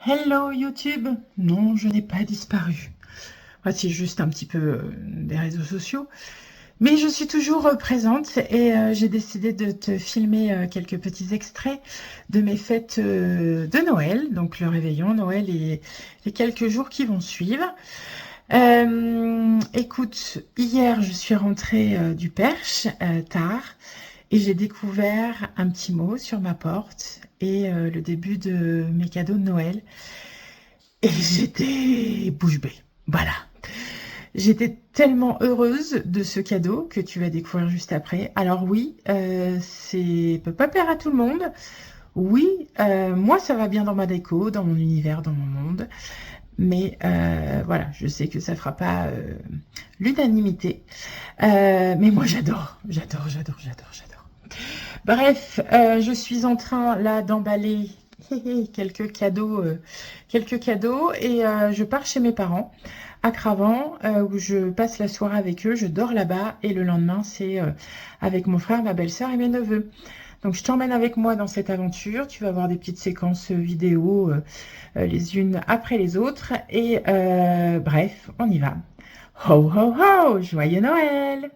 Hello YouTube! Non, je n'ai pas disparu. Voici juste un petit peu des réseaux sociaux. Mais je suis toujours présente et j'ai décidé de te filmer quelques petits extraits de mes fêtes de Noël, donc le réveillon, Noël et les quelques jours qui vont suivre. Écoute, hier je suis rentrée du Perche tard et j'ai découvert un petit mot sur ma porte et le début de mes cadeaux de Noël. Et j'étais bouche bée. Voilà. J'étais tellement heureuse de ce cadeau que tu vas découvrir juste après. Alors oui, c'est peut pas plaire à tout le monde. Oui, moi ça va bien dans ma déco, dans mon univers, dans mon monde. Mais voilà, je sais que ça fera pas l'unanimité. Mais moi j'adore. Bref, je suis en train là d'emballer quelques cadeaux et je pars chez mes parents à Cravant où je passe la soirée avec eux, je dors là-bas et le lendemain c'est avec mon frère, ma belle-sœur et mes neveux. Donc je t'emmène avec moi dans cette aventure, tu vas voir des petites séquences vidéo les unes après les autres et bref, on y va. Ho ho ho, joyeux Noël!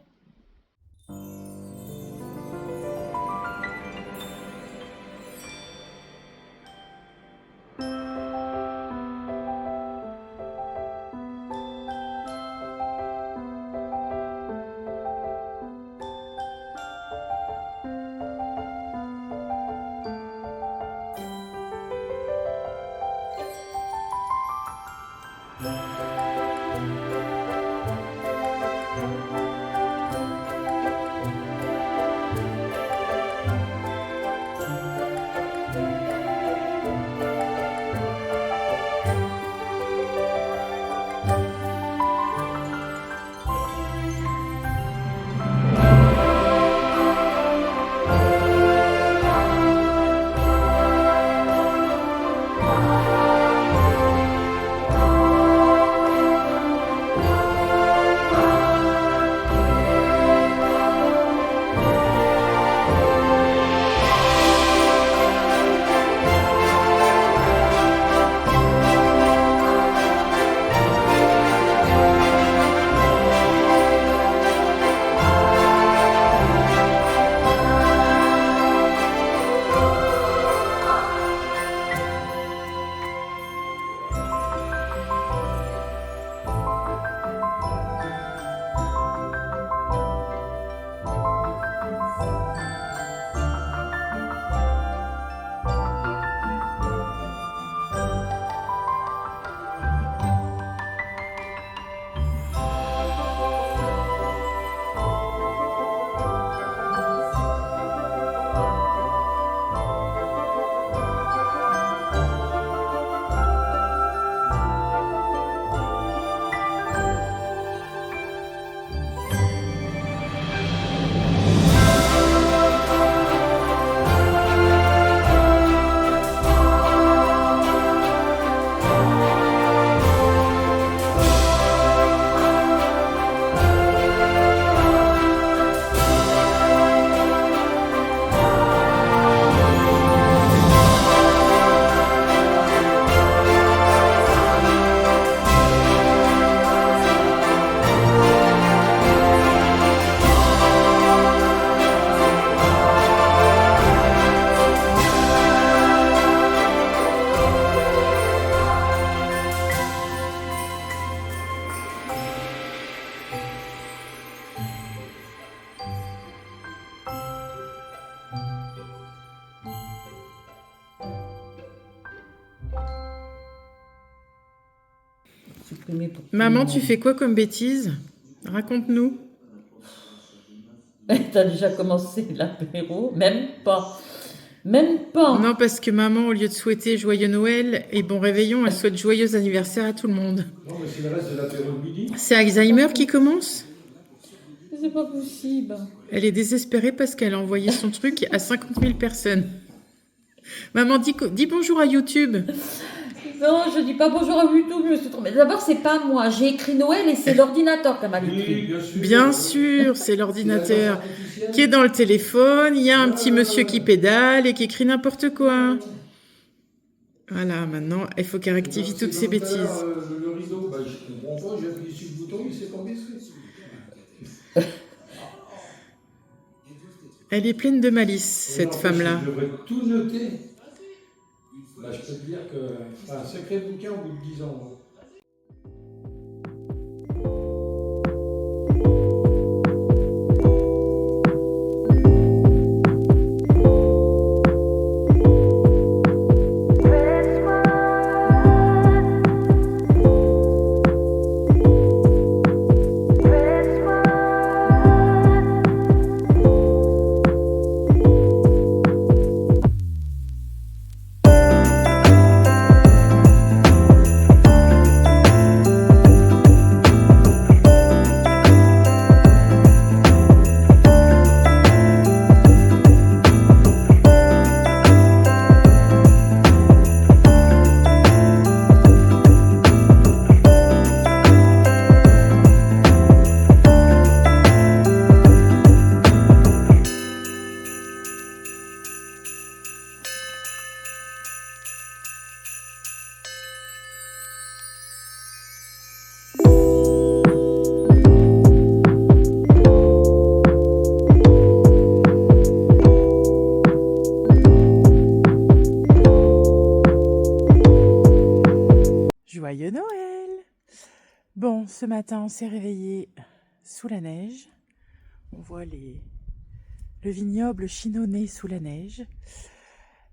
Maman, tu fais quoi comme bêtise? Raconte-nous. T'as déjà commencé l'apéro? Même pas. Même pas. Non, parce que maman, au lieu de souhaiter joyeux Noël et bon réveillon, elle souhaite joyeux anniversaire à tout le monde. Non, mais c'est le reste de l'apéro de midi. C'est Alzheimer qui commence? C'est pas possible. Elle est désespérée parce qu'elle a envoyé son truc à 50 000 personnes. Maman, dis bonjour à YouTube. Non, je dis pas bonjour à YouTube, je me suis trompée. D'abord, c'est pas moi. J'ai écrit Noël et c'est l'ordinateur qui m'a écrit. Oui, Bien sûr, c'est l'ordinateur qui est dans le téléphone. Il y a un petit monsieur qui pédale et qui écrit n'importe quoi. Voilà, maintenant, il faut qu'elle rectifie toutes ses bêtises. Le rideau, bah, je comprends pas, j'ai appuyé sur le bouton, il s'est pas baissé. Elle est pleine de malice, cette femme-là. Je devrais tout noter. Bah, je peux te dire que c'est un sacré bouquin au bout de 10 ans. Joyeux Noël! Bon, ce matin, on s'est réveillé sous la neige. On voit le vignoble chinonné sous la neige.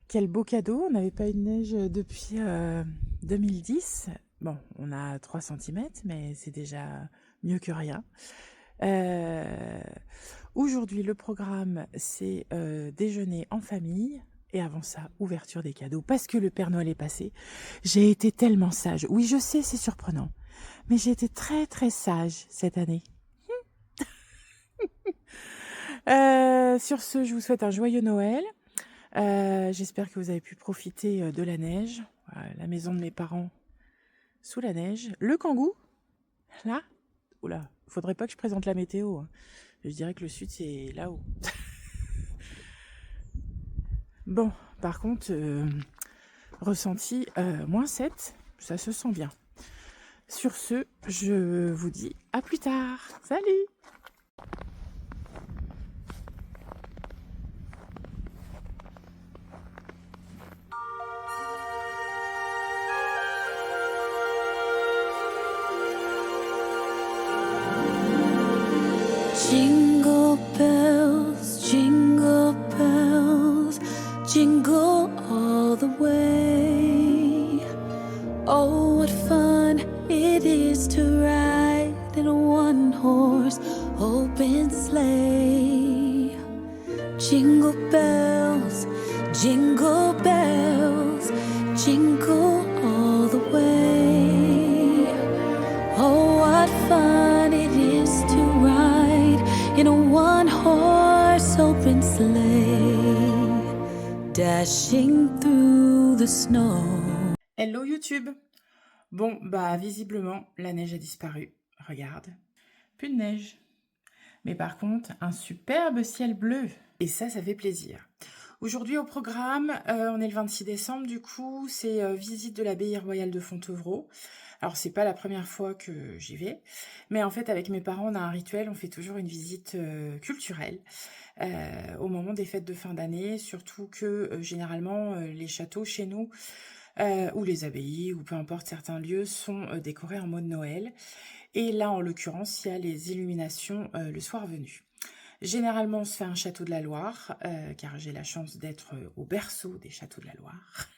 Quel beau cadeau! On n'avait pas eu de neige depuis 2010. Bon, on a 3 cm, mais c'est déjà mieux que rien. Aujourd'hui, le programme, c'est déjeuner en famille. Et avant ça, ouverture des cadeaux, parce que le Père Noël est passé. J'ai été tellement sage. Oui, je sais, c'est surprenant. Mais j'ai été très, très sage cette année. Sur ce, je vous souhaite un joyeux Noël. J'espère que vous avez pu profiter de la neige. Voilà, la maison de mes parents sous la neige. Le Kangoo, là. Oula, faudrait pas que je présente la météo. Hein. Je dirais que le sud, c'est là-haut. Bon, par contre, ressenti -7, ça se sent bien. Sur ce, je vous dis à plus tard. Salut! Jingle bells, jingle all the way. Oh, what fun it is to ride in a one-horse open sleigh. Jingle bells, jingle all the way. Oh, what fun it is to ride in a one-horse open sleigh, dashing through the snow. Hello YouTube! Bon, bah visiblement, la neige a disparu. Regarde, plus de neige. Mais par contre, un superbe ciel bleu. Et ça fait plaisir. Aujourd'hui au programme, on est le 26 décembre, du coup, c'est visite de l'abbaye royale de Fontevraud. Alors, c'est pas la première fois que j'y vais, mais en fait, avec mes parents, on a un rituel, on fait toujours une visite culturelle au moment des fêtes de fin d'année, surtout que généralement, les châteaux chez nous, ou les abbayes, ou peu importe, certains lieux sont décorés en mode Noël. Et là, en l'occurrence, il y a les illuminations le soir venu. Généralement, on se fait un château de la Loire, car j'ai la chance d'être au berceau des châteaux de la Loire.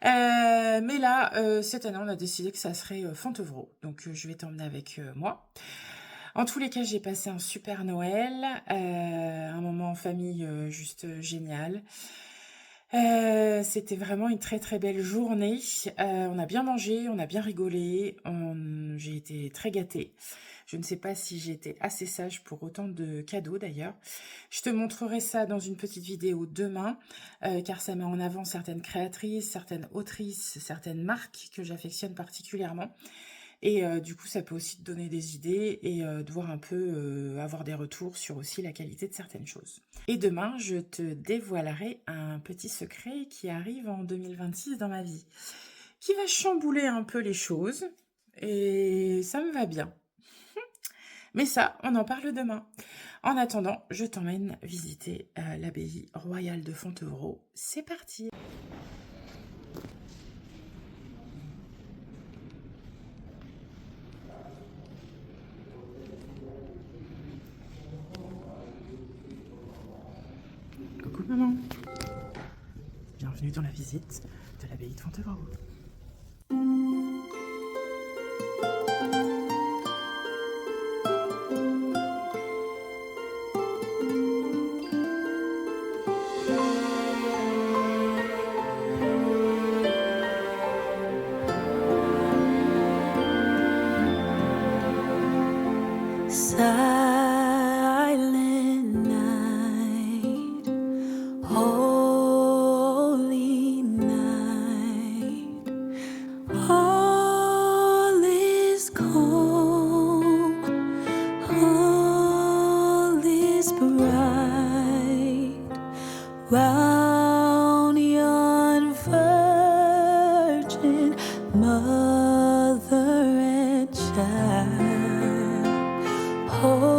Mais là, cette année, on a décidé que ça serait Fontevraud. Donc, je vais t'emmener avec moi. En tous les cas, j'ai passé un super Noël, un moment en famille juste génial. C'était vraiment une très très belle journée. On a bien mangé, on a bien rigolé, j'ai été très gâtée. Je ne sais pas si j'ai été assez sage pour autant de cadeaux d'ailleurs. Je te montrerai ça dans une petite vidéo demain, car ça met en avant certaines créatrices, certaines autrices, certaines marques que j'affectionne particulièrement. Et du coup, ça peut aussi te donner des idées et de voir un peu, avoir des retours sur aussi la qualité de certaines choses. Et demain, je te dévoilerai un petit secret qui arrive en 2026 dans ma vie, qui va chambouler un peu les choses et ça me va bien. Mais ça, on en parle demain. En attendant, je t'emmène visiter l'abbaye royale de Fontevraud. C'est parti! Coucou maman! Bienvenue dans la visite de l'abbaye de Fontevraud. Silent night, holy night, all is calm, all is bright, round yon virgin mother and child. Oh,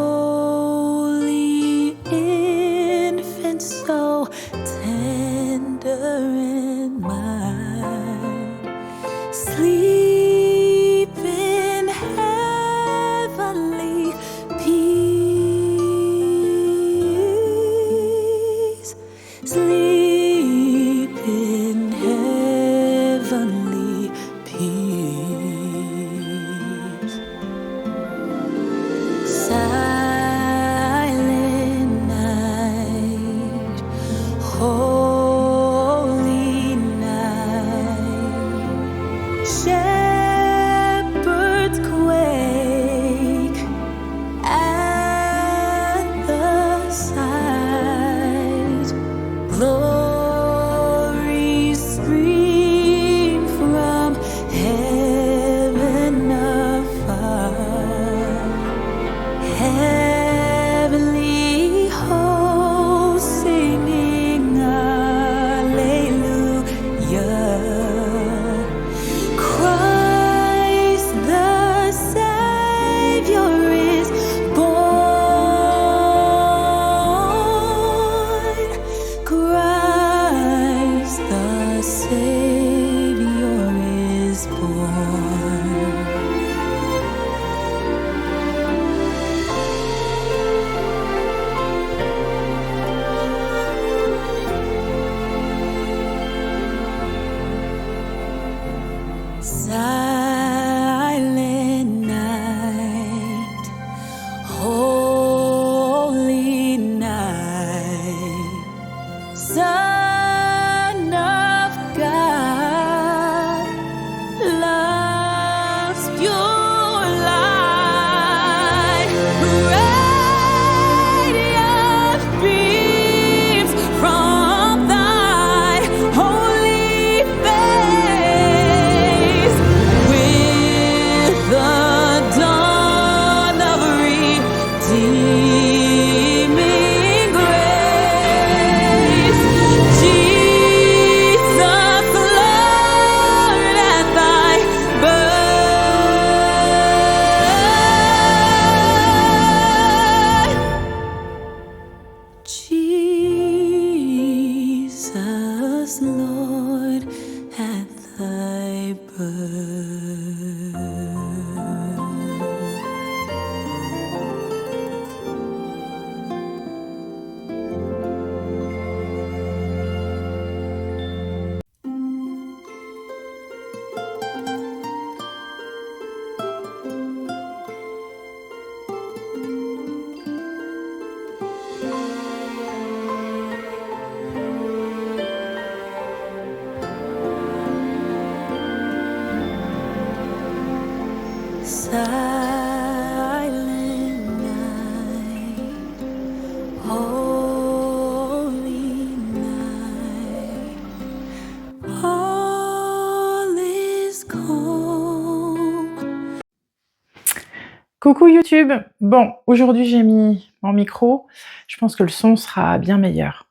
Coucou YouTube. Bon, aujourd'hui j'ai mis mon micro. Je pense que le son sera bien meilleur.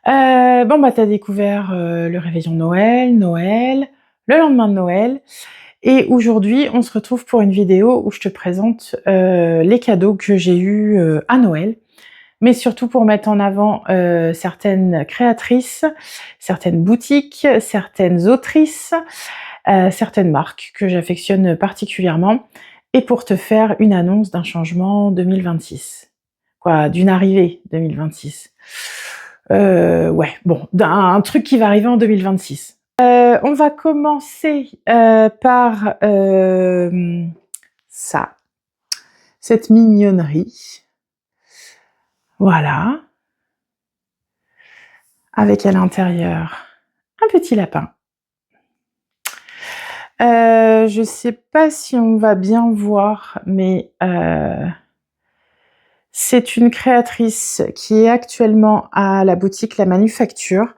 Bon, bah t'as découvert le réveillon Noël, le lendemain de Noël. Et aujourd'hui, on se retrouve pour une vidéo où je te présente les cadeaux que j'ai eus à Noël. Mais surtout pour mettre en avant certaines créatrices, certaines boutiques, certaines autrices, certaines marques que j'affectionne particulièrement, et pour te faire une annonce d'un changement 2026. Quoi, d'une arrivée 2026. Ouais, bon, d'un truc qui va arriver en 2026. On va commencer par ça, cette mignonnerie. Voilà. Avec à l'intérieur un petit lapin. Je sais pas si on va bien voir, mais c'est une créatrice qui est actuellement à la boutique La Manufacture.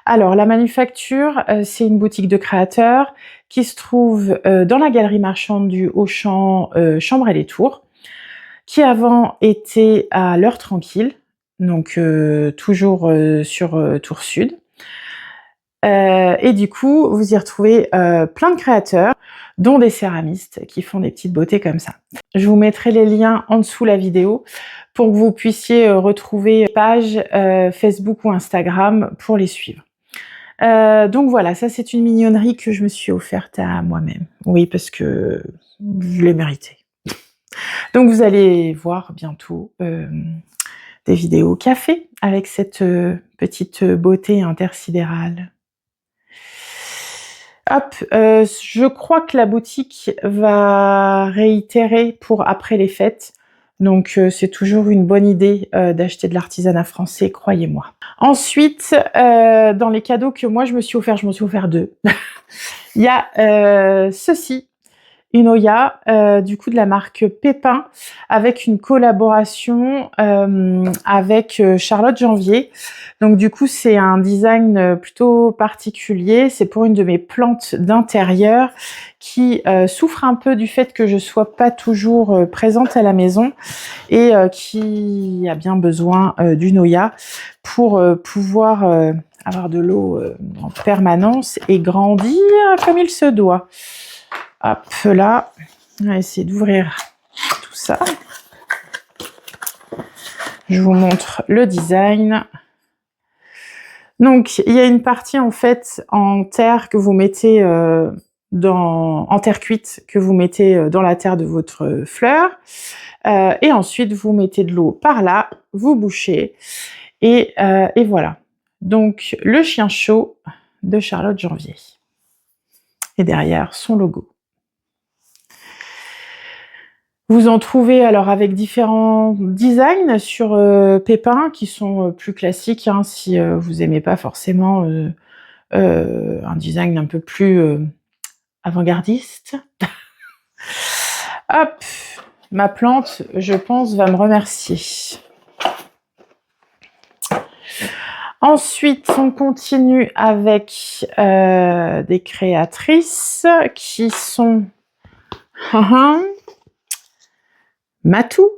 Alors, La Manufacture, c'est une boutique de créateurs qui se trouve dans la galerie marchande du Auchan Chambray-les-Tours, qui avant était à l'heure tranquille, donc toujours sur Tours Sud. Et du coup, vous y retrouvez plein de créateurs, dont des céramistes qui font des petites beautés comme ça. Je vous mettrai les liens en dessous la vidéo pour que vous puissiez retrouver page Facebook ou Instagram pour les suivre. Donc voilà, ça c'est une mignonnerie que je me suis offerte à moi-même. Oui, parce que je l'ai mérité. Donc vous allez voir bientôt des vidéos café avec cette petite beauté intersidérale. Hop, je crois que la boutique va réitérer pour après les fêtes. Donc c'est toujours une bonne idée d'acheter de l'artisanat français, croyez-moi. Ensuite, dans les cadeaux que moi je m'en suis offert deux. Il y a ceci, une Oya, du coup de la marque Pépin, avec une collaboration avec Charlotte Janvier. Donc du coup c'est un design plutôt particulier, c'est pour une de mes plantes d'intérieur qui souffre un peu du fait que je sois pas toujours présente à la maison et qui a bien besoin d'une Oya pour pouvoir avoir de l'eau en permanence et grandir comme il se doit. Hop là, on va essayer d'ouvrir tout ça. Je vous montre le design. Donc, il y a une partie en fait en terre que vous mettez en terre cuite que vous mettez dans la terre de votre fleur. Et ensuite, vous mettez de l'eau par là, vous bouchez et voilà. Donc, le chien chaud de Charlotte Janvier. Et derrière, son logo. Vous en trouvez alors avec différents designs sur Pépin qui sont plus classiques hein, si vous aimez pas forcément un design un peu plus avant-gardiste. Hop, ma plante, je pense, va me remercier. Ensuite, on continue avec des créatrices qui sont Matou,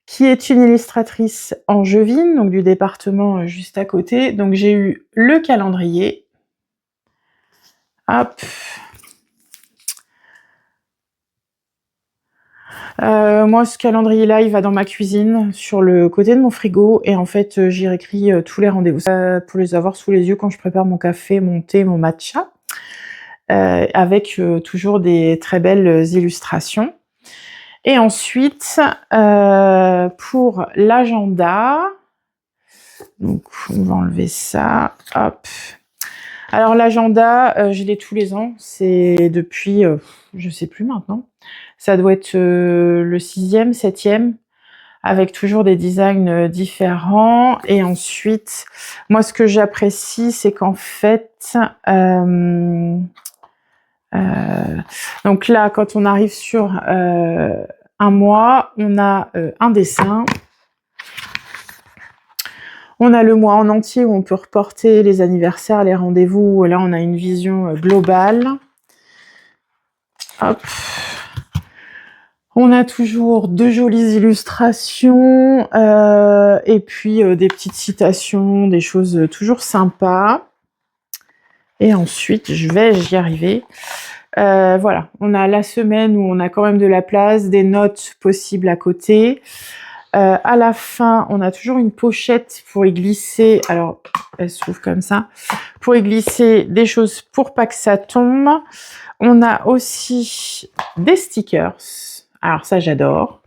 qui est une illustratrice angevine, donc du département juste à côté. Donc j'ai eu le calendrier. Hop. Moi, ce calendrier-là, il va dans ma cuisine, sur le côté de mon frigo, et en fait, j'y réécris tous les rendez-vous pour les avoir sous les yeux quand je prépare mon café, mon thé, mon matcha, avec toujours des très belles illustrations. Et ensuite, pour l'agenda, donc on va enlever ça, hop. Alors l'agenda, je l'ai tous les ans, c'est depuis, je sais plus maintenant, ça doit être le 6e, 7e, avec toujours des designs différents. Et ensuite, moi ce que j'apprécie, c'est qu'en fait, donc là, quand on arrive sur un mois, on a un dessin. On a le mois en entier où on peut reporter les anniversaires, les rendez-vous. Là, on a une vision globale. Hop. On a toujours de jolies illustrations et puis des petites citations, des choses toujours sympas. Et ensuite, j'y arriver. Voilà, on a la semaine où on a quand même de la place, des notes possibles à côté. À la fin, on a toujours une pochette pour y glisser. Alors, elle s'ouvre comme ça. Pour y glisser des choses pour pas que ça tombe. On a aussi des stickers. Alors ça, j'adore.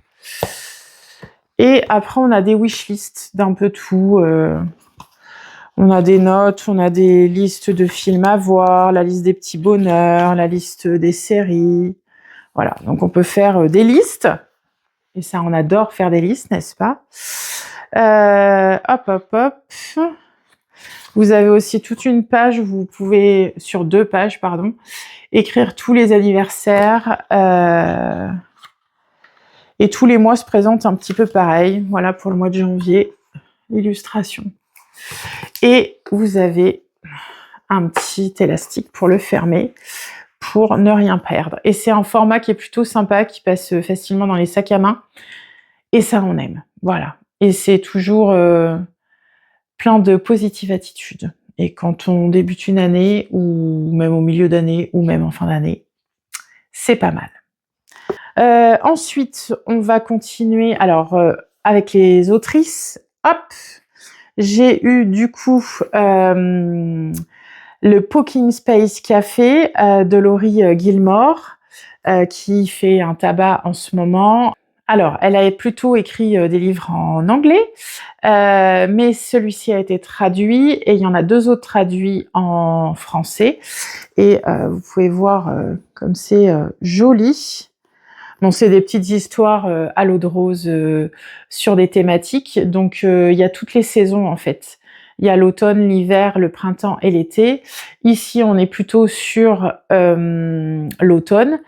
Et après, on a des wishlists d'un peu tout. On a des notes, on a des listes de films à voir, la liste des petits bonheurs, la liste des séries. Voilà, donc on peut faire des listes. Et ça, on adore faire des listes, n'est-ce pas? Hop, hop, hop. Vous avez aussi toute une page où vous pouvez, sur 2 pages, pardon, écrire tous les anniversaires. Et tous les mois se présentent un petit peu pareil. Voilà pour le mois de janvier, l'illustration. Et vous avez un petit élastique pour le fermer, pour ne rien perdre. Et c'est un format qui est plutôt sympa, qui passe facilement dans les sacs à main. Et ça, on aime. Voilà. Et c'est toujours plein de positive attitude. Et quand on débute une année, ou même au milieu d'année, ou même en fin d'année, c'est pas mal. Ensuite, on va continuer alors avec les autrices. Hop, j'ai eu du coup le Poking Space Café de Laurie Gilmore qui fait un tabac en ce moment. Alors, elle a plutôt écrit des livres en anglais, mais celui-ci a été traduit et il y en a 2 autres traduits en français. Et vous pouvez voir comme c'est joli. Bon, c'est des petites histoires à l'eau de rose sur des thématiques. Donc, il y a toutes les saisons, en fait. Il y a l'automne, l'hiver, le printemps et l'été. Ici, on est plutôt sur l'automne.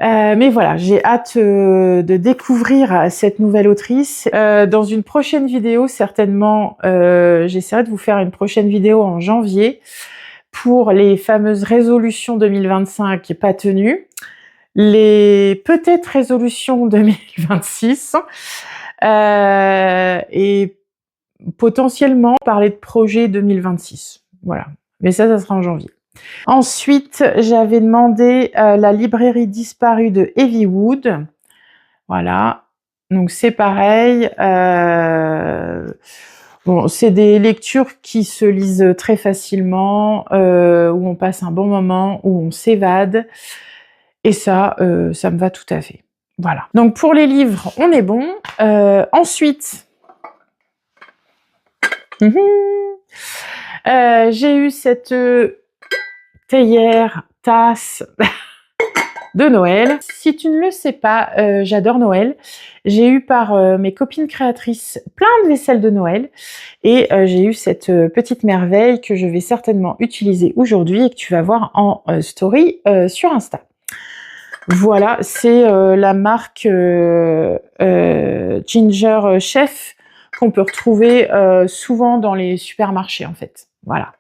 Mais voilà, j'ai hâte de découvrir cette nouvelle autrice. Dans une prochaine vidéo, certainement, j'essaierai de vous faire une prochaine vidéo en janvier pour les fameuses résolutions 2025 pas tenues. Les peut-être résolutions 2026 et potentiellement parler de projet 2026. Voilà, mais ça sera en janvier. Ensuite, j'avais demandé la librairie disparue de Heavywood. Voilà, donc c'est pareil. Bon, c'est des lectures qui se lisent très facilement, où on passe un bon moment, où on s'évade. Et ça, ça me va tout à fait. Voilà. Donc pour les livres, on est bon. Ensuite, j'ai eu cette théière, tasse de Noël. Si tu ne le sais pas, j'adore Noël. J'ai eu par mes copines créatrices plein de vaisselle de Noël. Et j'ai eu cette petite merveille que je vais certainement utiliser aujourd'hui et que tu vas voir en story sur Insta. Voilà, c'est la marque Ginger Chef qu'on peut retrouver souvent dans les supermarchés en fait. Voilà.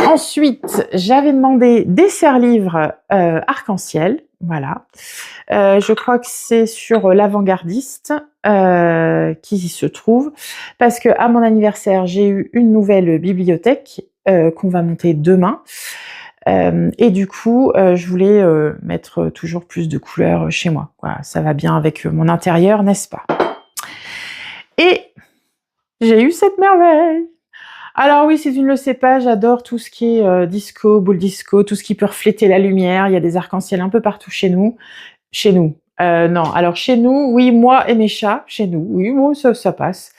Ensuite, j'avais demandé des serre-livres arc-en-ciel. Voilà. Je crois que c'est sur l'Avant-Gardiste qui se trouve parce que à mon anniversaire, j'ai eu une nouvelle bibliothèque qu'on va monter demain. Et du coup, je voulais mettre toujours plus de couleurs chez moi. Voilà, ça va bien avec mon intérieur, n'est-ce pas? Et j'ai eu cette merveille. Alors oui, si tu ne le sais pas, j'adore tout ce qui est disco, boule disco, tout ce qui peut refléter la lumière. Il y a des arcs-en-ciel un peu partout chez nous. Chez nous. Non, alors chez nous, oui, moi et mes chats, chez nous. Oui, bon, ça passe.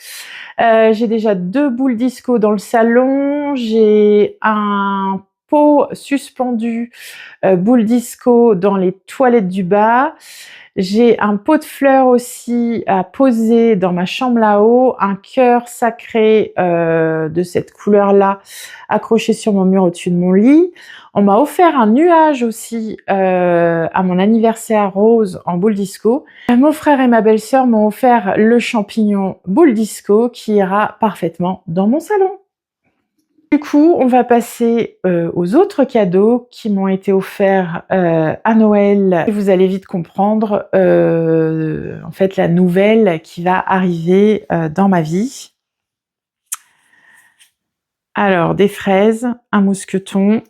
J'ai déjà 2 boules disco dans le salon. J'ai un pot suspendu boule disco dans les toilettes du bas. J'ai un pot de fleurs aussi à poser dans ma chambre là-haut, un cœur sacré de cette couleur-là accroché sur mon mur au-dessus de mon lit. On m'a offert un nuage aussi à mon anniversaire rose en boule disco. Mon frère et ma belle-sœur m'ont offert le champignon boule disco qui ira parfaitement dans mon salon. Du coup, on va passer aux autres cadeaux qui m'ont été offerts à Noël. Et vous allez vite comprendre en fait la nouvelle qui va arriver dans ma vie. Alors, des fraises, un mousqueton,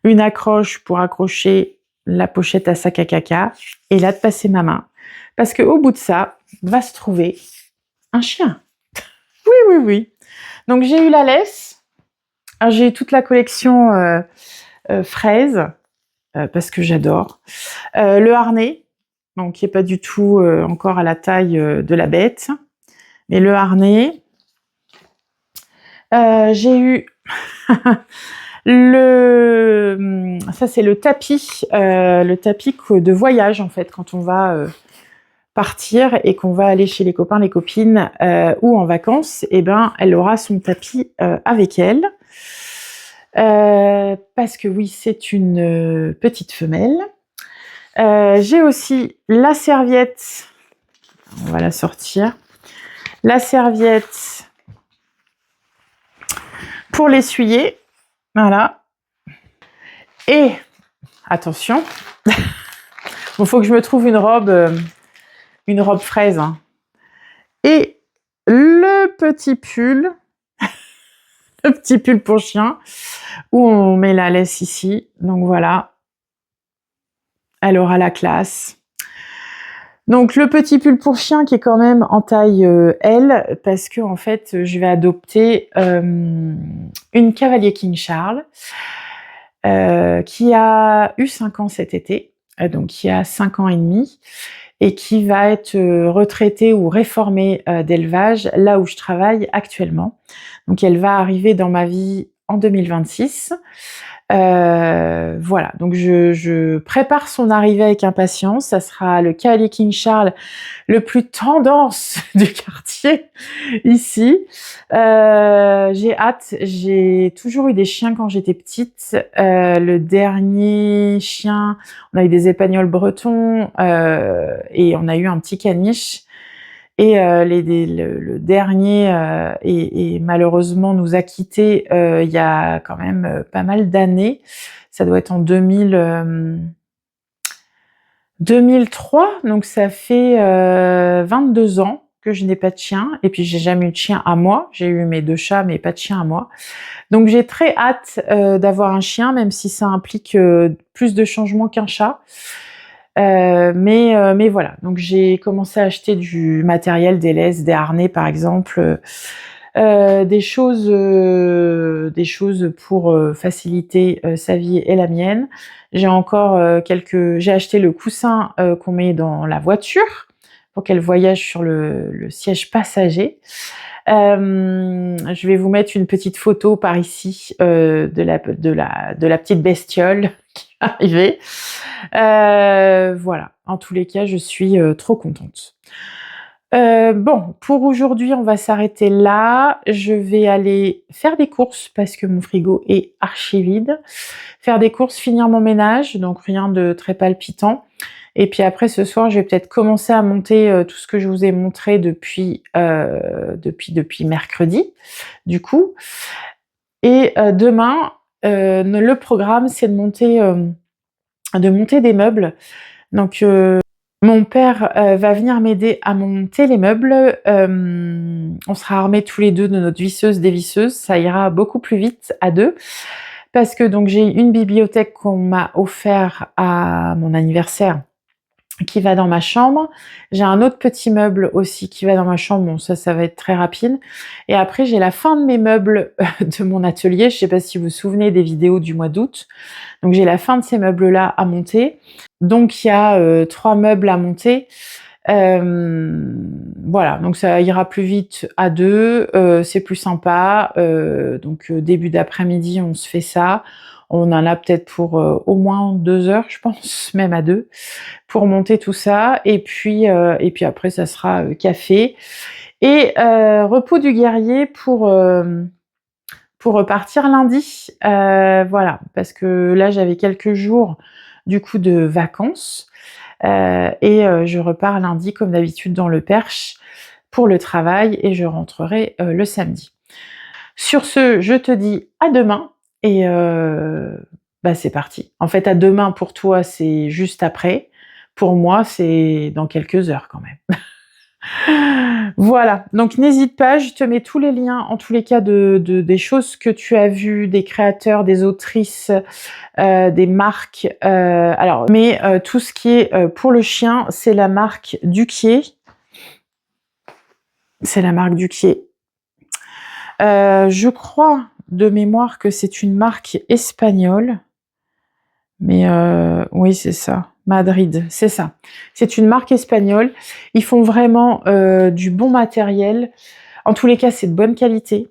une accroche pour accrocher la pochette à sac à caca et là de passer ma main. Parce qu'au bout de ça va se trouver un chien. Oui, oui, oui. Donc j'ai eu la laisse. Alors, j'ai eu toute la collection fraises parce que j'adore. Le harnais, donc qui n'est pas du tout encore à la taille de la bête. Mais le harnais. J'ai eu ça c'est le tapis de voyage en fait quand on va partir et qu'on va aller chez les copains, les copines ou en vacances, et ben elle aura son tapis avec elle parce que oui c'est une petite femelle. J'ai aussi la serviette, on va la sortir, la serviette pour l'essuyer, voilà. Et attention, il faut que je me trouve une robe fraise. Hein. Et le petit pull pour chien, où on met la laisse ici. Donc voilà, elle aura la classe. Donc le petit pull pour chien qui est quand même en taille L, parce que en fait je vais adopter une cavalier King Charles qui a eu 5 ans cet été, donc qui a 5 ans et demi, et qui va être retraitée ou réformée d'élevage là où je travaille actuellement. Donc elle va arriver dans ma vie en 2026. Voilà, donc je prépare son arrivée avec impatience. Ça sera le cavalier King Charles le plus tendance du quartier ici. J'ai hâte, j'ai toujours eu des chiens quand j'étais petite. Le dernier chien, on a eu des épagnols bretons et on a eu un petit caniche. Et le dernier et malheureusement nous a quittés il y a quand même pas mal d'années. Ça doit être en 2003, donc ça fait 22 ans que je n'ai pas de chien. Et puis j'ai jamais eu de chien à moi. J'ai eu mes 2 chats, mais pas de chien à moi. Donc j'ai très hâte d'avoir un chien, même si ça implique plus de changements qu'un chat. Mais voilà, donc j'ai commencé à acheter du matériel, des laisses, des harnais par exemple, des choses pour faciliter sa vie et la mienne. J'ai encore j'ai acheté le coussin qu'on met dans la voiture pour qu'elle voyage sur le siège passager. Je vais vous mettre une petite photo par ici de la petite bestiole qui est arrivée. Voilà, en tous les cas, je suis trop contente. Bon, pour aujourd'hui, on va s'arrêter là. Je vais aller faire des courses parce que mon frigo est archi vide. Faire des courses, finir mon ménage, donc rien de très palpitant. Et puis après, ce soir, je vais peut-être commencer à monter tout ce que je vous ai montré depuis mercredi, du coup. Et demain, le programme, c'est de monter des meubles. Donc, mon père va venir m'aider à monter les meubles. On sera armés tous les deux de notre visseuse dévisseuse. Ça ira beaucoup plus vite à deux. Parce que donc j'ai une bibliothèque qu'on m'a offert à mon anniversaire qui va dans ma chambre. J'ai un autre petit meuble aussi qui va dans ma chambre. Bon, ça va être très rapide. Et après, j'ai la fin de mes meubles de mon atelier. Je sais pas si vous vous souvenez des vidéos du mois d'août. Donc, j'ai la fin de ces meubles-là à monter. Donc, il y a 3 meubles à monter. Voilà, donc ça ira plus vite à 2. C'est plus sympa. Donc, début d'après-midi, on se fait ça. On en a peut-être pour au moins 2 heures, je pense, même à 2, pour monter tout ça. Et puis après, ça sera café. Et repos du guerrier pour repartir lundi. Voilà, parce que là, j'avais quelques jours, du coup, de vacances. Et je repars lundi, comme d'habitude, dans le Perche, pour le travail et je rentrerai le samedi. Sur ce, je te dis à demain et bah c'est parti. En fait, à demain pour toi, c'est juste après. Pour moi, c'est dans quelques heures quand même. Voilà, donc n'hésite pas, je te mets tous les liens, en tous les cas, des choses que tu as vues, des créateurs, des autrices, des marques. Mais tout ce qui est pour le chien, c'est la marque Duquier. C'est la marque Duquier. Je crois de mémoire que c'est une marque espagnole. Mais oui, c'est ça. Madrid, c'est ça. C'est une marque espagnole. Ils font vraiment du bon matériel. En tous les cas, c'est de bonne qualité.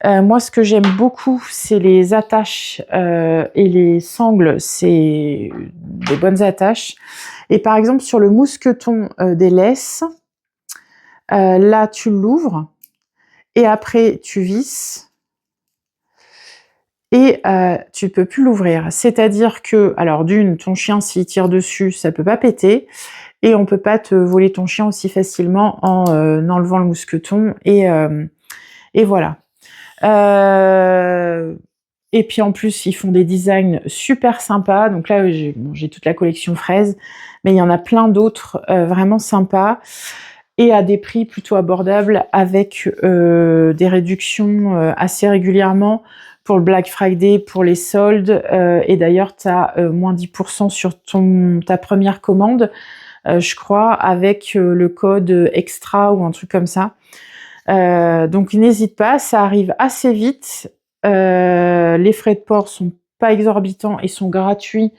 Moi, ce que j'aime beaucoup, c'est les attaches et les sangles. C'est des bonnes attaches. Et par exemple, sur le mousqueton des laisses, là, tu l'ouvres et après, tu visses. Et tu peux plus l'ouvrir. C'est-à-dire que, alors d'une, ton chien s'il tire dessus, ça peut pas péter, et on peut pas te voler ton chien aussi facilement en enlevant le mousqueton, et voilà. Et puis en plus, ils font des designs super sympas. Donc là, j'ai toute la collection fraise, mais il y en a plein d'autres vraiment sympas et à des prix plutôt abordables avec des réductions assez régulièrement pour le Black Friday, pour les soldes. Et d'ailleurs, tu as moins 10% sur ta première commande, je crois, avec le code extra ou un truc comme ça. Donc n'hésite pas, ça arrive assez vite. Les frais de port sont pas exorbitants et sont gratuits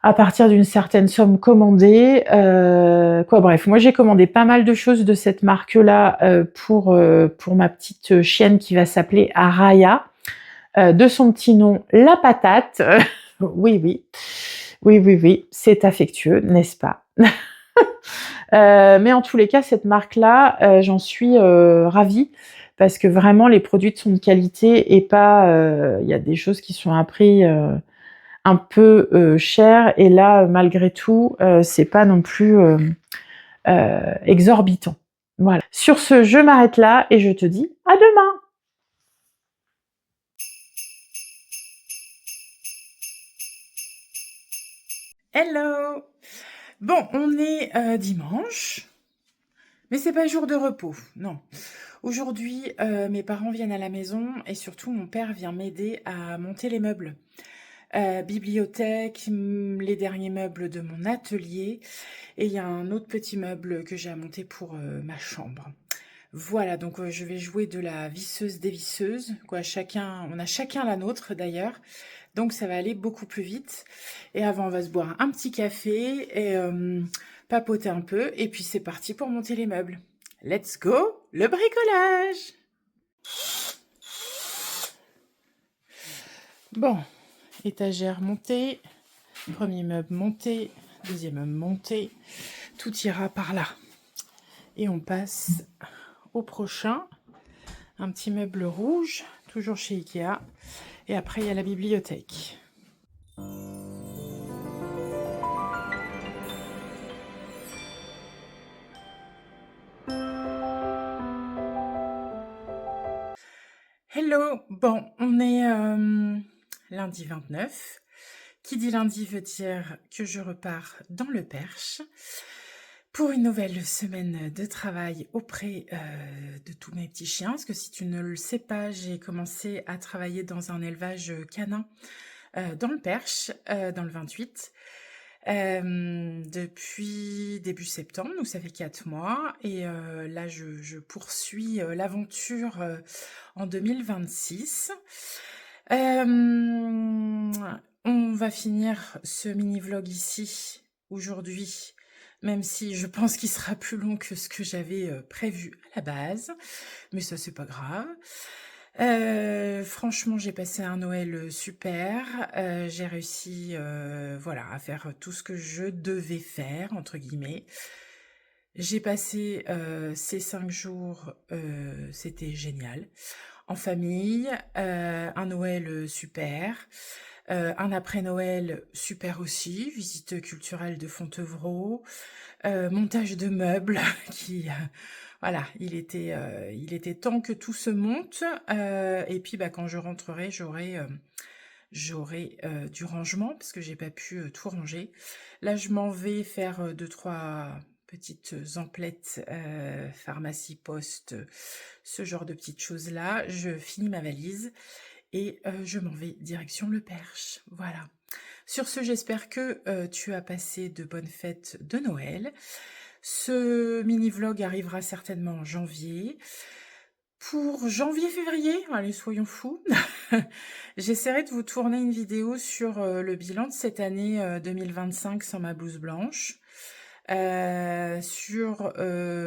à partir d'une certaine somme commandée. Bref, moi j'ai commandé pas mal de choses de cette marque-là pour ma petite chienne qui va s'appeler Araya, de son petit nom La Patate. Oui, c'est affectueux, n'est-ce pas? Mais en tous les cas, cette marque-là, j'en suis ravie parce que vraiment les produits sont de qualité et pas, il y a des choses qui sont à un prix un peu cher et là, malgré tout, c'est pas non plus exorbitant. Voilà. Sur ce, je m'arrête là et je te dis à demain. Hello! Bon, on est dimanche, mais c'est pas jour de repos, non. Aujourd'hui, mes parents viennent à la maison et surtout mon père vient m'aider à monter les meubles. Bibliothèque, les derniers meubles de mon atelier et il y a un autre petit meuble que j'ai à monter pour ma chambre. Voilà, donc je vais jouer de la visseuse dévisseuse, quoi. On a chacun la nôtre d'ailleurs. Donc ça va aller beaucoup plus vite. Et avant, on va se boire un petit café et papoter un peu. Et puis c'est parti pour monter les meubles. Let's go, le bricolage! Bon, étagère montée, premier meuble monté, deuxième meuble monté. Tout ira par là. Et on passe au prochain. Un petit meuble rouge, toujours chez Ikea. Et après, il y a la bibliothèque. Hello! Bon, on est lundi 29. Qui dit lundi veut dire que je repars dans le Perche pour une nouvelle semaine de travail auprès de tous mes petits chiens. Parce que si tu ne le sais pas, j'ai commencé à travailler dans un élevage canin dans le Perche, dans le 28, depuis début septembre, donc ça fait 4 mois. Et là, je poursuis l'aventure en 2026. On va finir ce mini-vlog ici, aujourd'hui, même si je pense qu'il sera plus long que ce que j'avais prévu à la base, mais ça c'est pas grave. Franchement, j'ai passé un Noël super, j'ai réussi voilà, à faire tout ce que je devais faire, entre guillemets. J'ai passé ces 5 jours, c'était génial. en famille, un Noël super, un après-Noël super aussi, visite culturelle de Fontevraud, montage de meubles qui, voilà, il était temps que tout se monte. Et puis, bah, quand je rentrerai, j'aurai du rangement parce que j'ai pas pu tout ranger. Là, je m'en vais faire 2-3 petites emplettes, pharmacie, poste, ce genre de petites choses-là. Je finis ma valise et je m'en vais direction Le Perche. Voilà. Sur ce, j'espère que tu as passé de bonnes fêtes de Noël. Ce mini-vlog arrivera certainement en janvier. Pour janvier-février, allez, soyons fous, j'essaierai de vous tourner une vidéo sur le bilan de cette année 2025 sans ma blouse blanche. Sur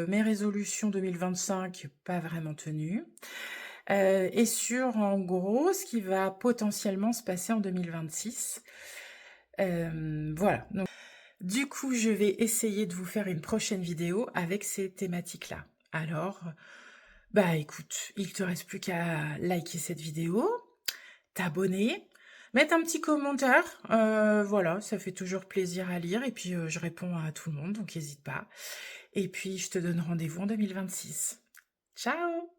mes résolutions 2025, pas vraiment tenues. Et sur, en gros, ce qui va potentiellement se passer en 2026. Voilà. Donc, du coup, je vais essayer de vous faire une prochaine vidéo avec ces thématiques-là. Alors, bah écoute, il te reste plus qu'à liker cette vidéo, t'abonner, mettre un petit commentaire. Voilà, ça fait toujours plaisir à lire. Et puis, je réponds à tout le monde, donc n'hésite pas. Et puis, je te donne rendez-vous en 2026. Ciao!